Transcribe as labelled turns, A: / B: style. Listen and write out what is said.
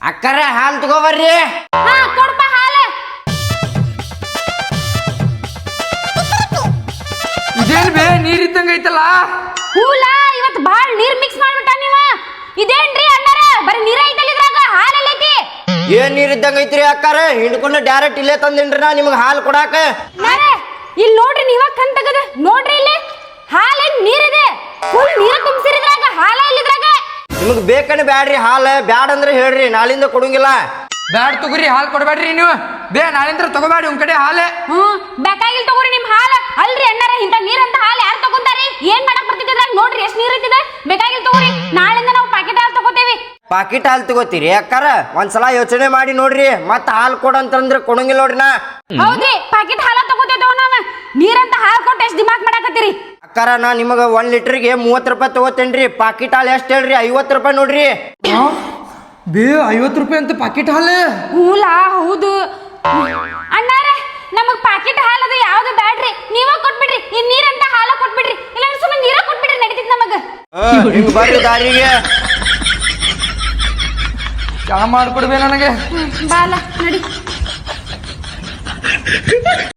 A: ಅಕ್ಕರ ಹಾಲು ತಗೋಬರ್ರಿ.
B: ಹಾ ಕೊಡ್ಪ ಹಾಲ.
C: ಇದೇನ್ ಬೇ ನೀರ್ ಇದ್ದಂಗ ಐತಲ್ಲ.
B: ಹೂಲ ಇವತ್ತು ಬಾಳ ನೀರ್ ಮಿಕ್ಸ್ ಮಾಡ್ಬಿಟ್ಟ ನೀವ. ಇದೇನ್ರಿ ಅಣ್ಣಾರ ಬರೀ ನೀರ ಐತಲ್ಲ ಇದ್ರಾಗ ಹಾಲಲ್ಲಿ ಐತಿ.
A: ಏನ್ ನೀರ್ ಇದ್ದಂಗ ಐತ್ರಿ ಅಕ್ಕಾರ? ಹಿಡ್ಕೊಂಡು ಡೈರೆಕ್ಟ್ ಇಲ್ಲೇ ತಂದೇನ್ರಿ ನಾ ನಿಮ್ಗೆ ಹಾಲು ಕೊಡಾಕ.
B: ಇಲ್ಲಿ ನೋಡ್ರಿ ನೀವ ಕಣ್ ತಗದ ನೋಡ್ರಿ ಇಲ್ಲಿ ಹಾಲೇನ್ ನೀರಿದೆ. ಫುಲ್ ನೀರ ತುಂಬಿಸಿರಿದ್ರಾಗ ಹಾಲ ಇಲ್ಲಿದ್ರಾಗ.
A: ನಿಮಗ್ ಬೇಕನ ಬ್ಯಾಡ್ರಿ ಹಾಲು. ಬ್ಯಾಡ್ ಅಂದ್ರೆ ಹೇಳ್ರಿ, ನಾಳಿಂದ ಕೊಡಂಗಿಲ್ಲ.
C: ಬ್ಯಾಡ್ ತಗೋರಿ, ಹಾಲು ಕೊಡಬೇಡ್ರಿ ನೀವು. ಬೇ ನಾಳಿಂದ್ರ ತಗೋಬೇಡಿ ಉನ್ ಕಡೆ ಹಾಲೆ.
B: ಬೇಕಾಗಿಲ್ ತಗೋರಿ ನಿಮ್ ಹಾಲ. ಅಲ್ರಿ ಅಣ್ಣಾರ ಇಂತ ನೀರಂತ ಹಾಲು ಯಾರು ತಗೊಂತಾರಿ? ಏನ್ ಮಾಡಕ್ ಬರ್ತಿದ್ರಾಗ ನೋಡ್ರಿ ಎಷ್ಟ್ ನೀರ್ ಐತಿದೆ. ಬೇಕಾಗಿಲ್ ತಗೋರಿ, ನಾಳಿಂದ ನಾವು ಪ್ಯಾಕೆಟ್ ಹಾಲು ತಗೋತೇವಿ.
A: ಪಾಕಿಟ್ ಹಾಲು ತಗೋತೀರಿ ಅಕ್ಕಾರ? ಒಂದ್ಸಲ ಯೋಚನೆ ಮಾಡಿ ನೋಡ್ರಿ. ಮತ್ತ ಹಾಲು ಕೊಡಂತಂದ್ರೆ ಕೊಡಂಗಿಲ್ಲ ನೋಡ್ರಿ ನಾ.
B: ಹೌದ್ರಿ, ಪ್ಯಾಕೆಟ್ ಹಾಲ ತಗೋತೇವ್ ನಾವ. ನೀರಂತ ಹಾಲು ಕೊಟ್ಟು ಎಷ್ಟ್ ದಿಮಾಕ್ ಮಾಡಾಕತ್ತೀರಿ?
A: ಅಕ್ಕಾರ ನಾ ನಿಮಗ 1 ಲೀಟರ್ಗೆ 30 ರೂಪಾಯಿ ತಗೋತೇನ್ರಿ. ಪಾಕಿಟ್ ಹಾಲು ಎಷ್ಟು ಹೇಳ್ರಿ? 50 ರೂಪಾಯಿ ನೋಡ್ರಿ.
C: ಬೇ 50 ರೂಪಾಯಿ ಅಂತ ಪಾಕೆಟ್ ಹಾಲು?
B: ಹೂಲಾ ಹೌದು ಅಣ್ಣಾರ. ನಮಗ್ ಪ್ಯಾಕೆಟ್ ಹಾಲು ಅದು ಯಾವ್ದು ಬ್ಯಾಡ್ರಿ, ನೀವ ಕೊಟ್ಬಿಡ್ರಿ. ಈ ನೀರಂತ ಹಾಲ ಕೊಟ್ಬಿಡ್ರಿ, ಇಲ್ಲ ಸುಮ್ಮನೆ ನೀರ ಕೊಟ್ಬಿಡ್ರಿ, ನಡೀತಿತ್ ನಮಗ.
A: ಹಿಂಗ್ ಬರ್ರಿ ದಾರಿಗೆ.
C: ಚಾ ಮಾಡ್ಕೊಡ್ಬೇ ನನಗೆ.
B: ಬಾಲ ನಡಿ.